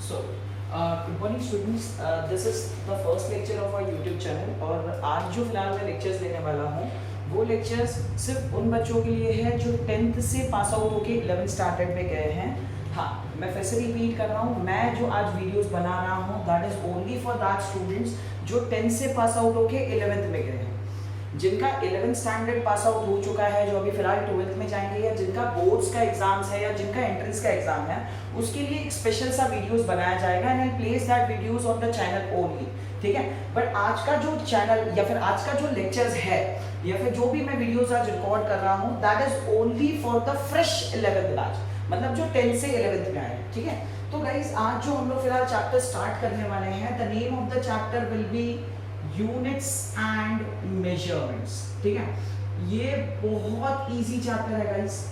So, good morning students. This is the first lecture of our YouTube channel और आज जो फिलहाल मैं लेक्चर्स लेने वाला हूँ वो लेक्चर्स सिर्फ उन बच्चों के लिए है जो 10th से पास आउट होके 11th स्टैंडर्ड में गए हैं। हाँ, मैं फिर से रिपीट कर रहा हूँ, मैं जो आज वीडियोस बना रहा हूँ that is only for that students जो 10th से पास आउट होके 11th में गए हैं। जिनका 11th स्टैंडर्ड पास आउट हो चुका है, जो अभी फिलहाल 12th में जाएंगे, या जिनका बोर्ड्स का एग्जाम्स है या जिनका एंट्रेंस का एग्जाम है, उसके लिए एक स्पेशल सा वीडियोस बनाया जाएगा and I place that videos on the channel only. ठीक है, बट आज का जो चैनल या फिर आज का जो लेक्चर्स है या फिर जो भी मैं वीडियोस आज रिकॉर्ड कर रहा हूँ that is only for the fresh 11th batch, मतलब जो 10th से 11th में आए। ठीक है, तो गाइज आज जो हम लोग फिलहाल चैप्टर स्टार्ट करने वाले हैं, the name of the chapter will be units and measurements. ठीक है, ये बहुत इजी चैप्टर है गाइस,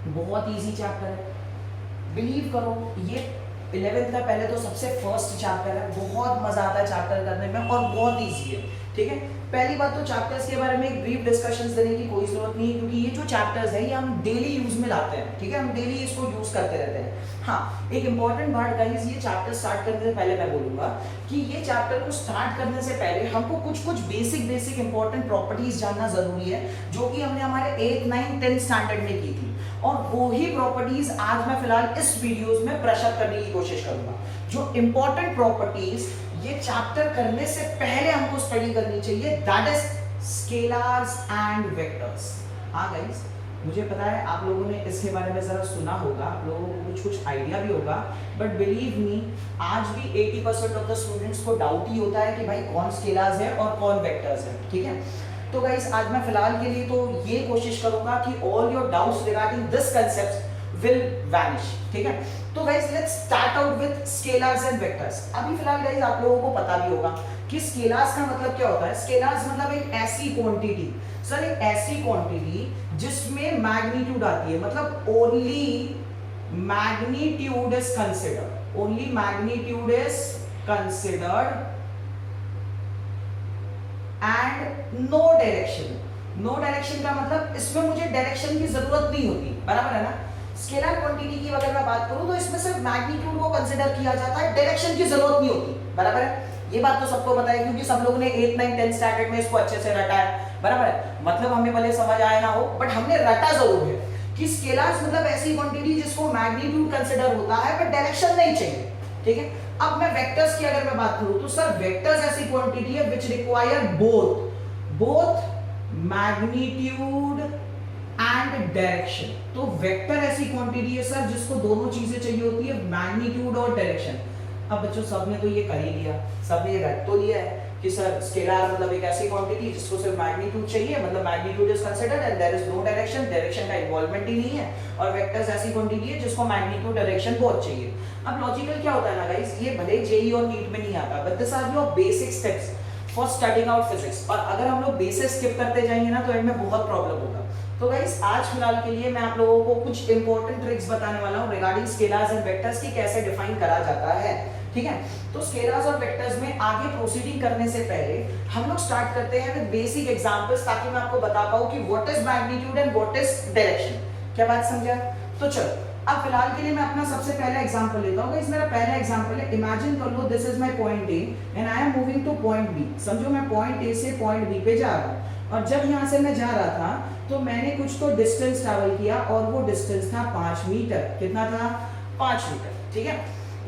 बहुत इजी चैप्टर है, बिलीव करो। ये 11th का पहले तो सबसे फर्स्ट चैप्टर है, बहुत मजा आता है चैप्टर करने में और बहुत इजी है। ठीक है, पहली बात तो चैप्टर्स के बारे में एक ब्रीफ डिस्कशंस देने की कोई जरूरत नहीं है, क्योंकि ये जो चैप्टर्स है ये हम डेली यूज में लाते हैं। ठीक है, हम डेली इसको यूज करते रहते हैं। हाँ, एक इंपॉर्टेंट बात गाइस, ये चैप्टर स्टार्ट करने से पहले मैं बोलूंगा कि ये चैप्टर को स्टार्ट करने से पहले हमको कुछ बेसिक इंपॉर्टेंट प्रॉपर्टीज जानना जरूरी है, जो कि हमने हमारे 8th 9th 10th स्टैंडर्ड में की थी, और वो ही प्रॉपर्टीज आज मैं फिलहाल इस वीडियोस में ब्रश अप करने की कोशिश करूंगा। जो इंपॉर्टेंट प्रॉपर्टीज ये चैप्टर करने से पहले हमको स्टडी करनी चाहिए, that is scalars and vectors. हाँ गाइस, मुझे पता है आप लोगों ने इसके बारे में जरा सुना होगा, आप लोगों को कुछ आइडिया भी होगा, बट बिलीव मी आज भी 80% ऑफ द स्टूडेंट्स को डाउट ही होता है कि भाई कौन स्केलर्स है और कौन वेक्टर्स है। ठीक है, तो गाइस आज मैं फिलहाल के लिए तो ये कोशिश करूंगा कि all your doubts regarding this concept will vanish। ठीक है, तो guys let's start out with scalars and vectors. अभी फिलहाल गाइस आप लोगों को पता भी होगा कि स्केलर्स का मतलब क्या होता है। स्केलर्स मतलब एक ऐसी क्वांटिटी, सर एक ऐसी क्वांटिटी जिसमें मैग्नीट्यूड आती है, मतलब only magnitude is considered, only magnitude is considered and no direction. No direction का मतलब इसमें मुझे डायरेक्शन की जरूरत नहीं होती, बराबर है ना। स्केलर क्वांटिटी की अगर मैं बात करूं तो इसमें सिर्फ मैग्नीट्यूड को कंसीडर किया जाता है, डायरेक्शन की जरूरत नहीं होती, बराबर है। ये बात तो सबको पता है, क्योंकि सब लोगों ने 8th 9th 10th स्टैंडर्ड में इसको अच्छे से रटा है, बराबर है। मतलब हमें भले समझ आया ना हो, बट हमने रटा जरूर है कि स्केलर्स मतलब ऐसी क्वांटिटी जिसको मैग्नीट्यूड कंसीडर होता है बट डायरेक्शन नहीं चाहिए। ठीक है, अब मैं वेक्टर्स की अगर मैं बात करूं तो सर वेक्टर्स ऐसी क्वांटिटी है which require both magnitude and direction. तो वेक्टर ऐसी क्वांटिटी है सर जिसको दोनों चीजें चाहिए होती है, मैग्नीट्यूड और डायरेक्शन। अब बच्चों सबने तो ये कर ही लिया, सबने ये रट तो लिया है कि सर स्केलर मतलब एक ऐसी क्वांटिटी जिसको सिर्फ मैग्नीट्यूड चाहिए, मतलब magnitude is considered and there is no direction, direction का इन्वॉल्वमेंट ही नहीं है, और वेक्टर्स ऐसी क्वांटिटी है जिसको मैग्नीट्यूड डायरेक्शन बहुत चाहिए। अब लॉजिकल क्या होता है ना गाइस, ये भले जेईई और नीट में नहीं आता, but this are your basic steps for studying out physics, और अगर हम लोग बेसिक स्किप करते जाएंगे ना तो एंड में बहुत प्रॉब्लम होगा। तो गाइस आज फिलहाल के लिए मैं आप लोगों को कुछ इंपॉर्टेंट ट्रिक्स बताने वाला हूं रिगार्डिंग स्केलर्स एंड वेक्टर्स की कैसे डिफाइन करा जाता है। ठीक है, तो स्केलर्स और वेक्टर्स में आगे प्रोसीडिंग करने से पहले हम लोग स्टार्ट करते हैं विद बेसिक एग्जांपल्स, ताकि मैं आपको बता पाऊं कि what is magnitude and what is direction. क्या बात समझा? तो चलो अब फिलहाल के लिए मैं अपना सबसे पहला एग्जांपल लेता हूं। गाइस मेरा पहला एग्जांपल है, इमेजिन कर लो this is my point A and I am moving to point B. समझो मैं पॉइंट ए से पॉइंट बी पे जा रहा हूं, और जब यहां से मैं जा रहा था तो मैंने कुछ तो डिस्टेंस ट्रैवल किया, और वो डिस्टेंस था 5 मीटर। कितना था? 5 मीटर। ठीक है,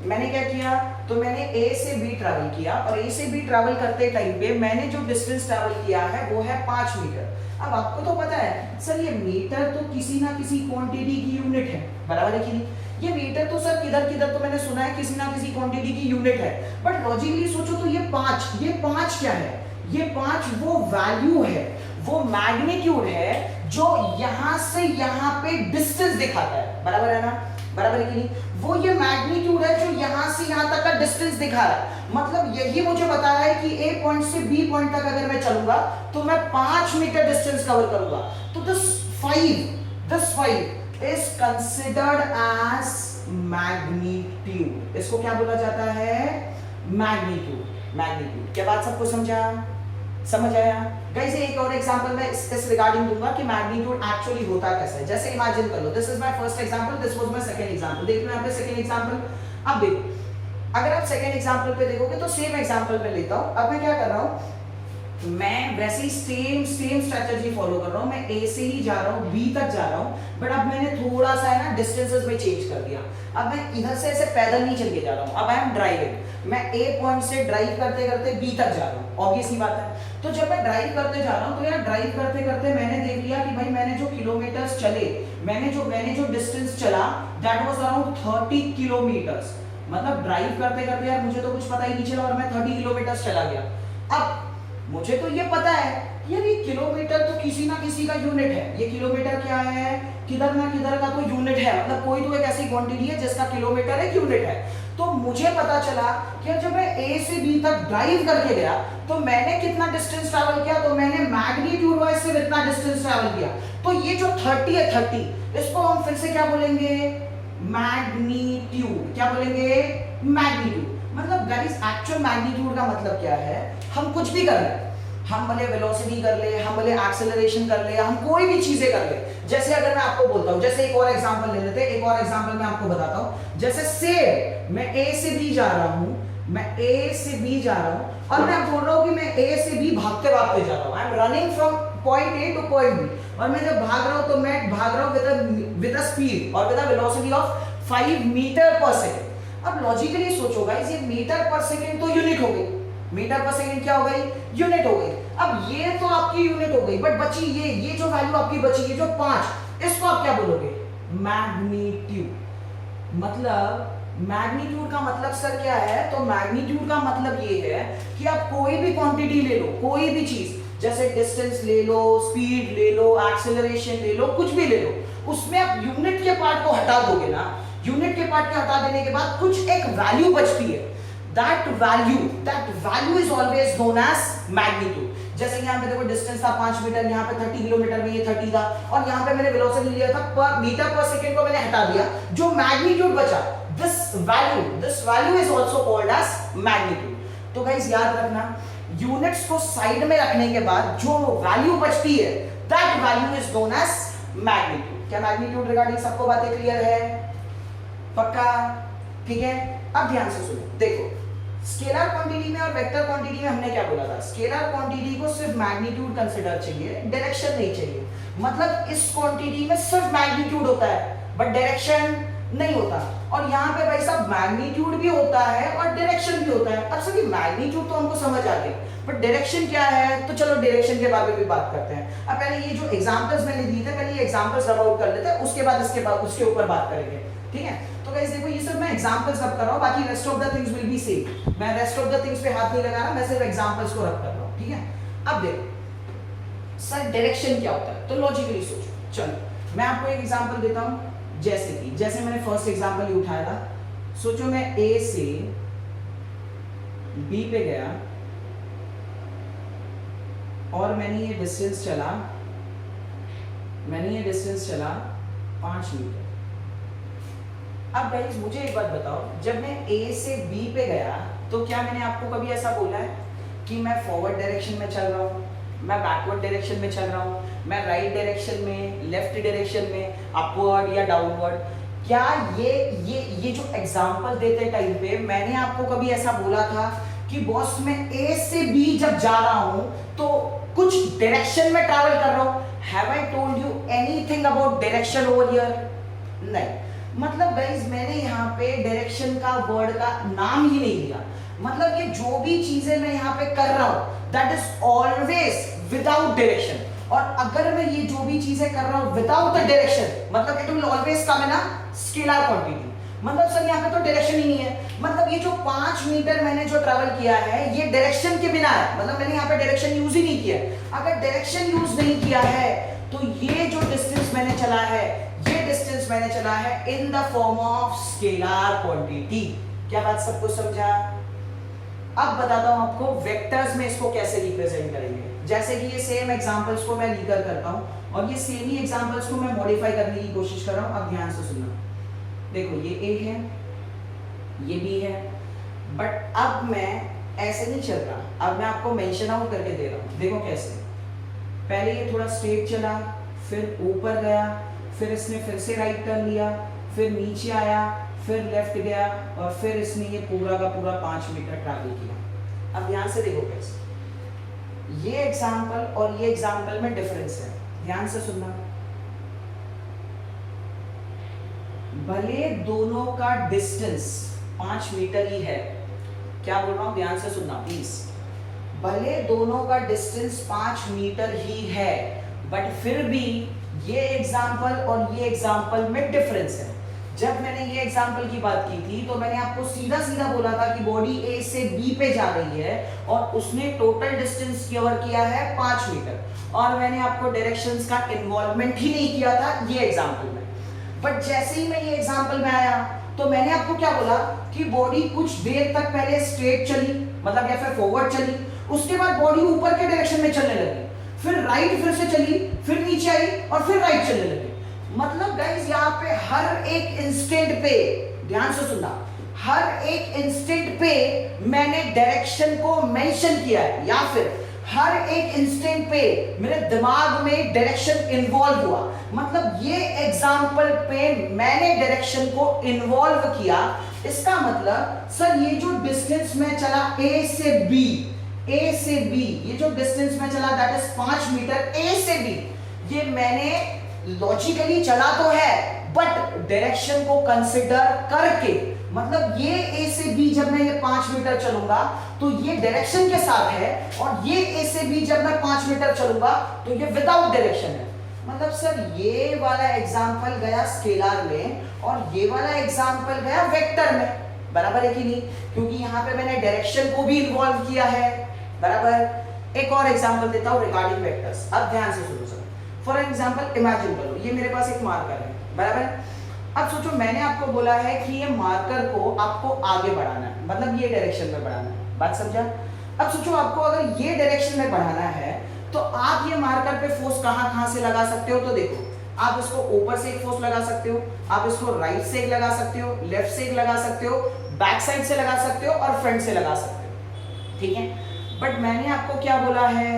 मैंने क्या किया, तो मैंने ए से बी ट्रैवल किया, और ए से बी ट्रैवल करते टाइम पे मैंने जो डिस्टेंस ट्रैवल किया है वो है 5 मीटर। अब आपको तो पता है सर ये मीटर तो किसी ना किसी क्वांटिटी की यूनिट है, बराबर है कि नहीं। ये मीटर तो सर किधर किधर तो मैंने सुना है किसी ना किसी क्वांटिटी की यूनिट है, बट लॉजिकली सोचो तो ये 5 क्या है? ये 5 वो वैल्यू है, वो मैग्नीट्यूड है जो यहां से यहां पे डिस्टेंस दिखाता है, बराबर है ना, बराबर है कि नहीं। वो ये मैग्नीट्यूड है जो यहां से यहां तक का डिस्टेंस दिखा रहा है, मतलब यही मुझे बता रहा है कि ए पॉइंट से बी पॉइंट तक अगर मैं चलूंगा तो मैं 5 मीटर डिस्टेंस कवर करूंगा। तो this 5 is considered as magnitude। इसको क्या बोला जाता है? मैग्नीट्यूड। क्या बात सबको समझ आया? गाइस एक और एग्जांपल मैं इस रिगार्डिंग दूंगा कि मैग्नीट्यूड एक्चुअली होता कैसे है। जैसे इमेजिन कर लो this is my first example, this was my second example. देख लो यहां पे सेकंड एग्जांपल। अब देखो अगर आप सेकेंड एग्जाम्पल पे देखोगे तो सेम एग्जाम्पल पे लेता हूं। अब मैं क्या कर रहा हूं, मैं वैसे ही सेम स्ट्रेटजी फॉलो कर रहा हूं। मैं ए से ही जा रहा हूं, बी तक जा रहा हूं, बट अब मैंने थोड़ा सा है ना डिस्टेंसेस में चेंज कर दिया। अब मैं इधर से ऐसे पैदल नहीं चल के जा रहा हूं, अब आई एम ड्राइविंग। मैं ए पॉइंट से ड्राइव करते करते बी तक जा रहा हूं, ऑब्वियस सी बात है। तो जब मैं ड्राइव करते जा रहा हूं, तो यार ड्राइव करते करते मैंने देख लिया कि भाई मैंने जो किलोमीटर्स चले, मैंने जो डिस्टेंस चला, दैट वाज अराउंड 30 किलोमीटर्स। मतलब ड्राइव करते करते यार मुझे तो कुछ पता ही नहीं चला और मैं 30 किलोमीटर्स चला गया। अब मुझे तो ये पता है यार ये किलोमीटर तो किसी ना किसी का यूनिट है। ये किलोमीटर क्या है, किधर ना किधर का तो यूनिट है, मतलब कोई तो एक ऐसी क्वांटिटी है जिसका किलोमीटर एक यूनिट है। तो मुझे पता चला कि जब मैं ए से बी तक ड्राइव करके गया तो मैंने कितना डिस्टेंस ट्रैवल किया, तो मैंने मैग्नीट्यूड वाइज से इतना डिस्टेंस ट्रैवल किया। तो ये जो 30 है, 30 इसको हम फिर से क्या बोलेंगे, मैग्नीट्यूड। क्या बोलेंगे, मैग्नीट्यूड। मतलब गाइस एक्चुअल मैग्नीट्यूड का मतलब क्या है, हम कुछ भी कर ले, हम भले वेलोसिटी कर ले, हम भले एक्सेलरेशन कर ले, हम कोई भी चीजें कर ले। जैसे अगर मैं आपको बोलता हूं, जैसे एक और एग्जांपल ले लेते हैं, एक और एग्जांपल मैं आपको बताता हूं। जैसे से मैं ए से बी जा रहा हूं, मैं ए से बी जा रहा हूं और मैं बोल रहा हूं कि मैं ए से बी भागते भागते जा रहा हूं। I am running from point A to point B, और मैं जब भाग रहा हूं तो मैं भाग रहा हूं विद अ स्पीड और with a velocity of 5 metre per second. अब लॉजिकली सोचो गाइस, ये मीटर पर सेकंड तो यूनिट हो गई, मीटर पर सेकंड क्या हो गई, यूनिट हो गई। अब ये तो आपकी यूनिट हो गई, बट बची ये जो वैल्यू आपकी बची है जो 5, इसको आप क्या बोलोगे, मैग्नीट्यूड। मतलब मैग्नीट्यूड का मतलब सर क्या है, तो मैग्नीट्यूड का मतलब ये है कि आप कोई भी क्वांटिटी ले लो, कोई भी चीज, जैसे डिस्टेंस ले लो, स्पीड ले लो, एक्सेलरेशन ले लो, कुछ भी ले लो, उसमें आप यूनिट के पार्ट को हटा दोगे ना, यूनिट के पार्ट के हटा देने के बाद कुछ एक वैल्यू बचती है, that value is always known as magnitude। जैसे यहाँ पे देखो डिस्टेंस था 5 मीटर, यहाँ पे 30 किलोमीटर में ये 30 था, और यहाँ पे मैंने वेलोसिटी लिया था पर मीटर पर सेकंड को मैंने हटा दिया, जो मैग्नीट्यूड बचा, this value is also called as magnitude। तो गाइस याद रखना, यूनिट्स को साइड में रखने के बाद जो वैल्यू बचती है, that value is known as magnitude। क्या मैग्नीट्यूड रिगार्डिंग सबको बातें क्लियर है, पक्का, ठीक है। अब ध्यान से सुनो, देखो स्केलर क्वांटिटी में और वेक्टर क्वांटिटी में हमने क्या बोला था, स्केलर क्वांटिटी को सिर्फ मैग्नीट्यूड कंसीडर चाहिए, डायरेक्शन नहीं चाहिए। मतलब इस क्वांटिटी में सिर्फ मैग्नीट्यूड होता है बट डायरेक्शन नहीं होता, और यहाँ पे भाई साहब मैग्नीट्यूड भी होता है और डायरेक्शन भी होता है। अब सभी मैग्नीट्यूड तो हमको समझ आ गई, बट डायरेक्शन क्या है, तो चलो डायरेक्शन के बारे में भी बात करते हैं। अब पहले ये जो एग्जांपल्स मैंने दिए थे, पहले ये एग्जांपल्स रब आउट कर लेते हैं, उसके बाद उसके ऊपर बात करेंगे, ठीक है। तो गाइस देखो ये सब मैं एग्जांपल्स रब कर रहा हूं, बाकी rest of the things will be same. मैं रेस्ट ऑफ द थिंग्स पे हाथ नहीं लगा रहा, मैं सिर्फ एग्जांपल्स को रब कर रहा हूं, ठीक है। अब देखो सर डायरेक्शन क्या होता है, तो लॉजिकली सोचो, चलो मैं आपको एक एग्जांपल देता हूं। जैसे मैंने फर्स्ट एग्जांपल ही उठाया था, सोचो मैं ए से बी पे गया और मैंने ये डिस्टेंस चला 5 मीटर। अब गाइस मुझे एक बात बताओ, जब मैं ए से बी पे गया तो क्या मैंने आपको कभी ऐसा बोला है कि मैं फॉरवर्ड डायरेक्शन में चल रहा हूँ, मैं बैकवर्ड डायरेक्शन में चल रहा हूँ, मैं राइट डायरेक्शन में, लेफ्ट डायरेक्शन में, अपवर्ड या डाउनवर्ड? क्या ये जो एग्जांपल देते टाइम पे मैंने आपको कभी ऐसा बोला था कि बॉस मैं ए से बी जब जा रहा हूं तो कुछ डायरेक्शन में ट्रैवल कर रहा हूं? Have I told you anything about direction over here? नहीं। मतलब गाइस मैंने यहाँ पे डायरेक्शन का वर्ड का नाम ही नहीं लिया। मतलब ये जो भी चीजें मैं यहाँ पे कर रहा हूं that is always without direction, और अगर मैं ये जो भी चीजें कर रहा हूं विदाउट द डायरेक्शन मतलब it will always come in a scalar quantity. मतलब सर यहाँ पे तो डायरेक्शन ही नहीं है। मतलब ये जो 5 मीटर मैंने जो ट्रैवल किया है ये डायरेक्शन के बिना है, मतलब मैंने यहाँ पे डायरेक्शन यूज ही नहीं किया। अगर डायरेक्शन यूज नहीं किया है तो ये जो डिस्टेंस मैंने चला है, ये डिस्टेंस मैंने चला है in the form of scalar quantity. क्या बात सबको समझा? अब बताता हूं आपको वेक्टर्स में इसको कैसे रिप्रेजेंट करेंगे। जैसे कि ये सेम एग्जांपल्स को मैं लीकर करता हूं और ये सेम ही एग्जांपल्स को मैं मॉडिफाई करने की कोशिश कर रहा हूं। अब ध्यान से सुनना, देखो ये ए है, ये बी है, बट अब मैं ऐसे नहीं चल रहा, अब मैं आपको मेंशन आउट करके दे रहा हूं। देखो कैसे, पहले ये थोड़ा स्ट्रेट चला, फिर ऊपर गया, फिर इसने फिर से राइट टर्न लिया, फिर नीचे आया, फिर लेफ्ट गया, और फिर इसने ये पूरा का पूरा 5 मीटर ट्रैवल किया। अब ध्यान से देखो गाइस, ये एग्जाम्पल और ये एग्जाम्पल में डिफरेंस है, ध्यान से सुनना। भले दोनों का डिस्टेंस 5 मीटर ही है, क्या बोल रहा हूं ध्यान से सुनना प्लीज, भले दोनों का डिस्टेंस 5 मीटर ही है, बट फिर भी ये एग्जाम्पल और ये एग्जाम्पल में डिफरेंस है। जब मैंने ये एग्जाम्पल की बात की थी तो मैंने आपको सीधा सीधा बोला था कि बॉडी ए से बी पे जा रही है और उसने टोटल डिस्टेंस कवर किया है 5 मीटर, और मैंने आपको डायरेक्शंस का इन्वॉल्वमेंट ही नहीं किया था ये एग्जाम्पल में। बट जैसे ही मैं ये एग्जाम्पल में आया तो मैंने आपको क्या बोला कि बॉडी कुछ देर तक पहले स्ट्रेट चली, मतलब या फिर फॉरवर्ड चली, उसके बाद बॉडी ऊपर के डायरेक्शन में चलने लगी, फिर राइट फिर से चली, फिर नीचे आई और फिर राइट चलने लगी। मतलब गाइस यहाँ पे हर एक इंस्टेंट पे, ध्यान से सुनना, हर एक इंस्टेंट पे मैंने डायरेक्शन को मेंशन किया है, या फिर हर एक इंस्टेंट पे मेरे दिमाग में डायरेक्शन इन्वॉल्व हुआ। मतलब ये एग्जाम्पल पे मैंने डायरेक्शन को इन्वॉल्व किया। इसका मतलब सर ये जो डिस्टेंस में चला ए से बी, ए से बी, ये जो डिस्टेंस में चला दैट इज 5 मीटर ए से बी, ये मैंने लॉजिकली चला तो है बट डायरेक्शन को कंसिडर करके, मतलब ये ए से बी जब मैं ये 5 मीटर चलूंगा तो ये डायरेक्शन के साथ है, और ये ए से बी जब मैं 5 मीटर चलूंगा तो ये विदाउट डायरेक्शन है। मतलब सर ये वाला एग्जाम्पल गया स्केलर में और ये वाला एग्जाम्पल गया वेक्टर में, बराबर है कि नहीं, क्योंकि यहाँ पे मैंने डायरेक्शन को भी इन्वॉल्व किया है, बराबर। एक और एग्जाम्पल देता हूँ रिगार्डिंग वेक्टर्स, अब ध्यान से सुनो सर। फॉर एग्जाम्पल इमेजिन करो ये मेरे पास एक मार्कर है, बराबर। अब सोचो मैंने आपको बोला है कि ये मार्कर को आपको आगे बढ़ाना है, मतलब ये डायरेक्शन में बढ़ाना है, बात समझा। अब सोचो आपको अगर ये डायरेक्शन में बढ़ाना है तो आप ये मार्कर पे फोर्स कहां कहां से लगा सकते हो, तो देखो आप इसको ऊपर से एक फोर्स लगा सकते हो, आप इसको राइट से एक लगा सकते हो, लेफ्ट से एक लगा सकते हो, बैक साइड से लगा सकते हो और फ्रंट से लगा सकते हो, ठीक है। बट मैंने आपको क्या बोला है,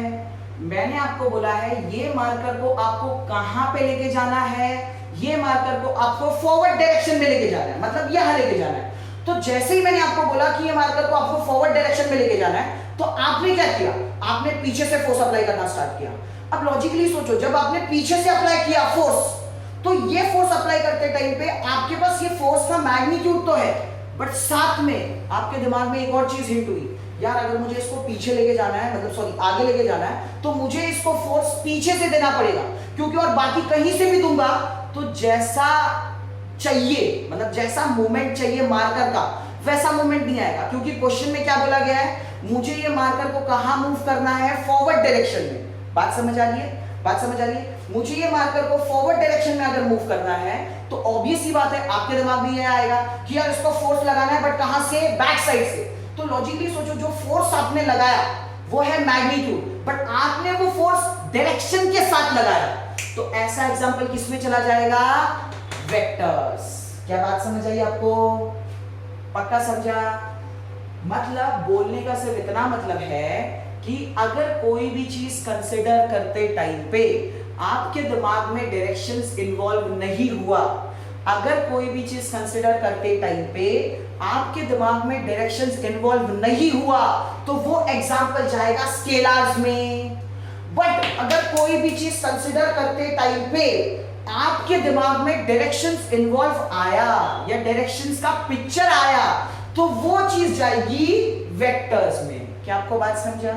मैंने आपको बोला है ये मार्कर को आपको कहां पे लेके जाना है, ये मार्कर को आपको फॉरवर्ड डायरेक्शन में लेके जाना है, मतलब यहां लेके जाना है। तो जैसे ही मैंने आपको बोला कि ये मार्कर को आपको फॉरवर्ड डायरेक्शन में लेके जाना है तो आपने क्या किया, आपने पीछे से फोर्स अप्लाई करना स्टार्ट किया। अब लॉजिकली सोचो, जब आपने पीछे से अप्लाई किया फोर्स, तो ये फोर्स अप्लाई करते टाइम पे आपके पास ये फोर्स का मैग्नीट्यूड तो है, बट साथ में आपके दिमाग में एक और चीज हिट हुई, यार अगर मुझे इसको पीछे लेके जाना है, मतलब सॉरी आगे लेके जाना है, तो मुझे इसको फोर्स पीछे से देना पड़ेगा, क्योंकि और बाकी कहीं से भी दूंगा तो जैसा चाहिए, मतलब जैसा मूवमेंट चाहिए मार्कर का वैसा मूवमेंट नहीं आएगा, क्योंकि क्वेश्चन में क्या बोला गया है, मुझे ये मार्कर को कहां मूव करना है, फॉरवर्ड डायरेक्शन में। बात समझ आ रही है, बात समझ आ रही है। मुझे ये मार्कर को फॉरवर्ड डायरेक्शन में अगर मूव करना है तो ऑब्वियस ही बात है आपके दिमाग में ये आएगा कि यार इसको फोर्स लगाना है, बट कहां से, बैक साइड से। तो लॉजिकली सोचो, जो फोर्स आपने लगाया वो है मैग्नीट्यूड, बट आपने वो फोर्स डायरेक्शन के साथ लगाया, तो ऐसा एग्जांपल किसमें चला जाएगा, वेक्टर्स। क्या बात समझ आई आपको, पक्का समझा। मतलब बोलने का सिर्फ इतना मतलब है कि अगर कोई भी चीज कंसिडर करते टाइम पे आपके दिमाग में डायरेक्शंस इन्वॉल्व नहीं हुआ, अगर कोई भी चीज कंसिडर करते टाइम पे आपके दिमाग में डायरेक्शंस इन्वॉल्व नहीं हुआ तो वो एग्जांपल जाएगा स्केलर्स में। बट अगर कोई भी चीज कंसिडर करते टाइम पे आपके दिमाग में डायरेक्शंस इन्वॉल्व आया या डायरेक्शंस का पिक्चर आया तो वो चीज जाएगी वेक्टर्स में। क्या आपको बात समझा,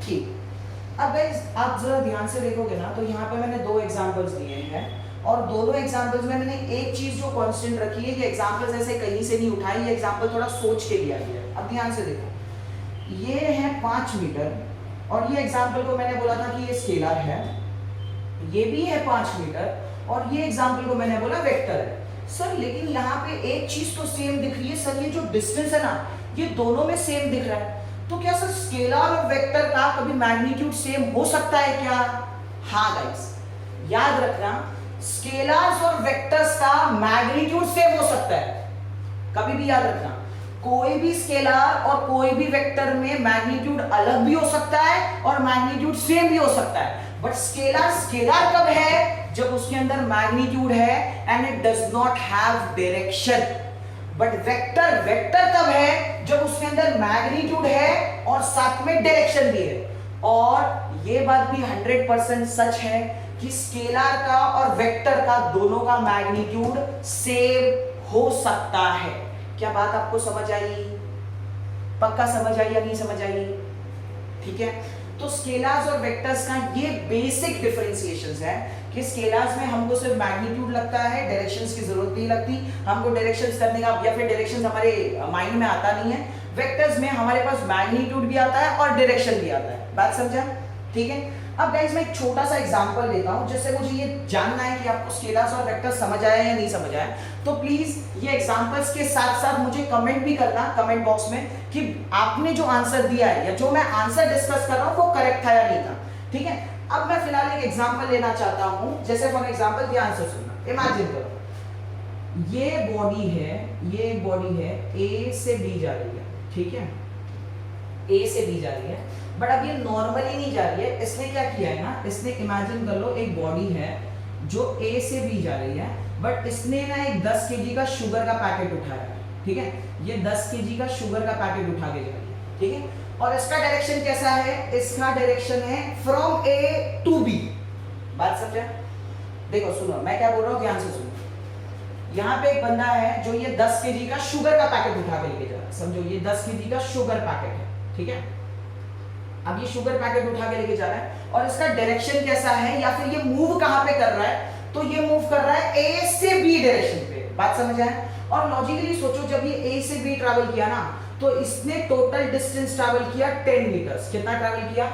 ठीक। अब गाइस आप जरा ध्यान से देखोगे ना तो यहाँ पे मैंने 2 एग्जांपल्स दिए हैं और दोनों एग्जांपल्स में मैंने एक चीज जो कांस्टेंट रखी है, ये एग्जांपल्स ऐसे कहीं से नहीं उठाई, ये एग्जांपल थोड़ा सोच के लिया गया है। अब ध्यान से देखो, ये है 5 मीटर और ये एग्जांपल को मैंने बोला था कि ये स्केलर है, ये भी है 5 मीटर और ये एग्जांपल को मैंने बोला वेक्टर है। सर लेकिन यहाँ पे एक चीज तो सेम दिख रही है सर, ये जो डिस्टेंस है ना ये दोनों में सेम दिख रहा है, तो क्या सर स्केलर और वेक्टर का कभी मैग्नीट्यूड सेम हो सकता है क्या? हाँ गाइस याद रखना, स्केलर्स और वेक्टर्स का मैग्नीट्यूड सेम हो सकता है, कभी भी याद रखना। कोई भी स्केलर और कोई भी वेक्टर में मैग्नीट्यूड अलग भी हो सकता है और मैग्नीट्यूड सेम भी हो सकता है, बट स्केलर स्केलर कब है जब उसके अंदर मैग्नीट्यूड है and it does not have direction. But vector vector तब है जब उसके अंदर मैग्नीट्यूड है और साथ में डायरेक्शन भी है। और ये बात भी 100% सच है कि स्केलर का और वेक्टर का दोनों का मैग्नीट्यूड सेम हो सकता है। क्या बात आपको समझ आई? पक्का समझ आई या नहीं समझ आई? ठीक है, तो स्केलर्स और वेक्टर्स का ये बेसिक डिफरेंशिएशंस है कि स्केलर्स में हमको सिर्फ मैग्नीट्यूड लगता है, डायरेक्शंस की जरूरत नहीं लगती, हमको डायरेक्शंस करने का या फिर डायरेक्शंस हमारे माइंड में आता नहीं है। वेक्टर्स में हमारे पास मैग्नीट्यूड भी आता है और डायरेक्शन भी आता है। बात समझा? ठीक है, अब गाइस मैं एक छोटा सा एग्जांपल लेता हूं जिससे मुझे ये जानना है कि आपको स्केलर्स और वेक्टर्स समझ आया या नहीं समझ आया। तो प्लीज ये एग्जांपल्स के साथ साथ मुझे कमेंट भी करना कमेंट बॉक्स में कि आपने जो आंसर दिया है या जो मैं आंसर डिस्कस कर रहा हूं वो करेक्ट था या नहीं था। ठीक है, अब मैं फिलहाल एक एग्जांपल लेना चाहता हूं। जैसे फॉर एग्जांपल ध्यान से सुनना, इमेजिन करो ये बॉडी है, ये बॉडी है, ए से बी जा रही है। ठीक है, ए से बी जा रही है, बट अब ये नॉर्मली नहीं जा रही है। इसने क्या किया है ना, इसने इमेजिन कर लो एक बॉडी है जो ए से बी जा रही है, बट इसने ना एक 10 kg का शुगर का पैकेट उठाया है। ठीक है, ये 10 kg का शुगर का पैकेट उठा के जा रही है। ठीक है, और इसका डायरेक्शन कैसा है? इसका डायरेक्शन है फ्रॉम ए टू बी। बात समझे? देखो सुनो, मैं क्या बोल रहा हूँ, ध्यान से सुनो। यहाँ पे एक बंदा है जो ये 10 kg का शुगर का पैकेट उठा के लेके जा रहा है। समझो ये 10 kg का शुगर पैकेट है। ठीक है, अब ये शुगर पैकेट उठा के लेके जा रहा है और इसका डायरेक्शन कैसा है या फिर ये मूव कहां पे कर रहा है? तो ये मूव कर रहा है ए से बी डायरेक्शन पे। बात समझ आए? और लॉजिकली सोचो, जब ये ए से बी ट्रैवल किया ना तो इसने टोटल डिस्टेंस ट्रैवल किया 10 मीटर्स। कितना ट्रैवल किया?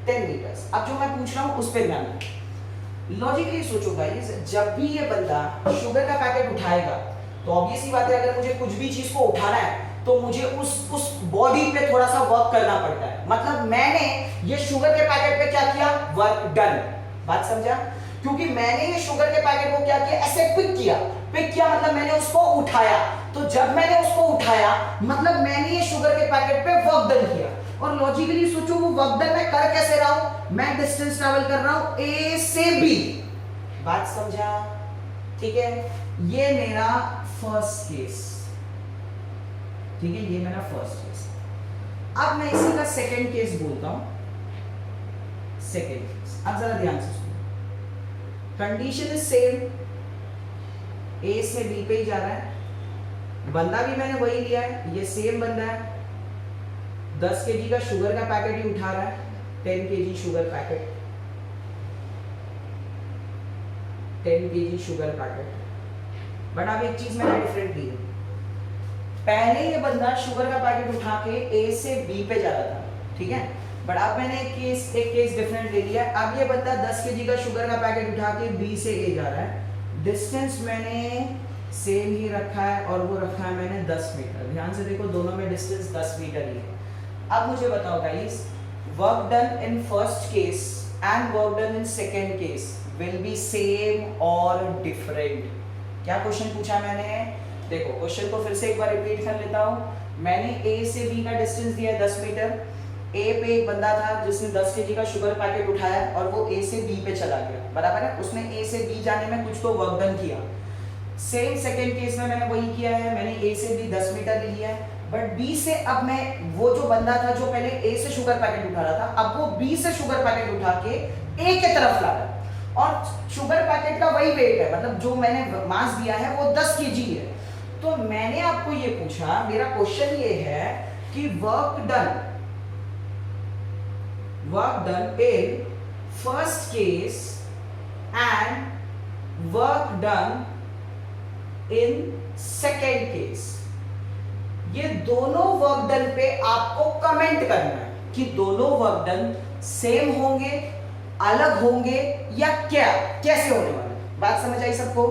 10 मीटर्स। अब जो मैं पूछ रहा हूं उस पे ध्यान दो। लॉजिकली सोचो गाइस, जब भी ये बंदा शुगर का पैकेट उठाएगा तो ऑब्वियस ही बात है, अगर मुझे कुछ भी चीज को उठाना है तो मुझे उस बॉडी पे थोड़ा सा वर्क करना पड़ता है। मतलब मैंने ये शुगर के पैकेट पे क्या किया? Work done. बात समझा? क्योंकि मैंने ये शुगर के पैकेट को क्या किया? ऐसे पिक किया। पिक किया मतलब मैंने उसको उठाया। तो जब मैंने उसको उठाया मतलब मैंने ये शुगर के पैकेट पे वर्क डन किया। और लॉजिकली सोचो वो वर्क डन मैं कर कैसे रहा हूं? मैं डिस्टेंस ट्रैवल कर रहा हूं ए से बी। बात समझा? ठीक है, ये मेरा फर्स्ट केस। ठीक है, ये मेरा फर्स्ट केस। अब मैं इसी का सेकंड केस बोलता हूं। सेकंड केस, अब जरा ध्यान से सुनो। कंडीशन इज सेम, ए से बी पे ही जा रहा है, बंदा भी मैंने वही लिया है, ये सेम बंदा है, 10 kg का शुगर का पैकेट ही उठा रहा है, 10 kg sugar packet, 10 kg sugar packet. But अब एक चीज मैंने डिफरेंट ली है। पहले ये बंदा शुगर का पैकेट उठा के ए से बी पे जा रहा था। ठीक है, बट अब मैंने एक केस डिफरेंट ले लिया। अब ये बंदा 10 kg का शुगर का पैकेट उठा के बी से ए जा रहा है। डिस्टेंस मैंने सेम ही रखा है और वो रखा है मैंने 10 मीटर। ध्यान से देखो, दोनों में डिस्टेंस 10 मीटर ही है। अब मुझे बताओ guys, work done in first case and work done in second case will be same और डिफरेंट? क्या क्वेश्चन पूछा मैंने? देखो क्वेश्चन को फिर से एक बार रिपीट कर लेता हूं। मैंने ए से बी का डिस्टेंस दिया 10 मीटर। ए पे एक बंदा था जिसने 10 kg का शुगर पैकेट उठाया और वो ए से बी पे चला गया। बराबर है, उसने ए से बी जाने में कुछ तो वर्क डन किया। सेम सेकंड केस में मैंने वही किया है, मैंने ए से बी 10 मीटर लिया है, बट बी से अब मैं वो जो बंदा था जो पहले ए से शुगर पैकेट उठा रहा था, अब वो बी से शुगर पैकेट उठा के ए के तरफ ला रहा है और शुगर पैकेट का वही वेट है, मतलब जो मैंने मास दिया है वो 10 kg है। तो मैंने आपको ये पूछा, मेरा क्वेश्चन ये है कि work done in first case and work done in second case, ये दोनों वर्क डन पे आपको कमेंट करना है कि दोनों वर्क डन सेम होंगे, अलग होंगे या क्या, कैसे होने वाले। बात समझ आई सबको?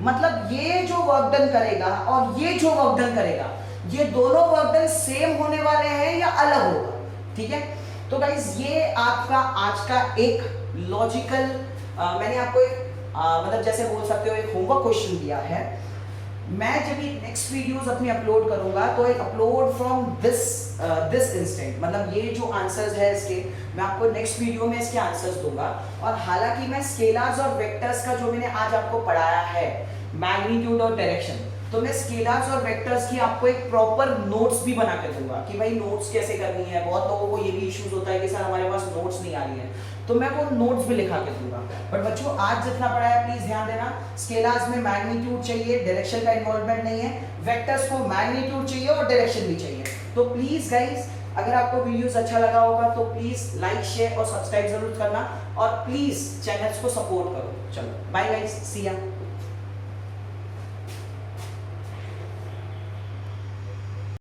मतलब ये जो वर्क डन करेगा और ये जो वर्क डन करेगा, ये दोनों वर्क डन सेम होने वाले हैं या अलग होगा। ठीक है, तो गाइस ये आपका आज का एक लॉजिकल मैंने आपको एक मतलब जैसे बोल सकते हो एक होमवर्क क्वेश्चन दिया है। मैं जब ये नेक्स्ट वीडियोस अपनी अपलोड करूंगा तो एक अपलोड फ्रॉम दिस इंस्टेंट, मतलब ये जो आंसर्स है इसके, मैं आपको नेक्स्ट वीडियो में इसके आंसर्स दूंगा। और हालांकि मैं स्केलर्स और वेक्टर्स का जो मैंने आज आपको पढ़ाया है, मैग्नीट्यूड और डायरेक्शन, तो मैं स्केलर्स और वेक्टर्स की आपको एक प्रॉपर नोट्स भी बना के दूंगा कि भाई नोट्स कैसे करनी है। बहुत लोगों को ये भी इश्यूज होता है कि सर हमारे पास नोट्स नहीं आ रही है, तो मैं वो नोट्स भी लिखा के दूंगा। बट बच्चों आज जितना पढ़ा है प्लीज ध्यान देना, स्केलर्स में मैग्नीट्यूड चाहिए, डायरेक्शन का इन्वॉल्वमेंट नहीं है, वेक्टर्स को मैग्नीट्यूड चाहिए और डायरेक्शन भी चाहिए। तो प्लीज गाइस, अगर आपको वीडियोस अच्छा लगा होगा तो प्लीज लाइक शेयर और सब्सक्राइब जरूर करना, और प्लीज चैनल्स को सपोर्ट करो। चलो बाय गाइस, सी या।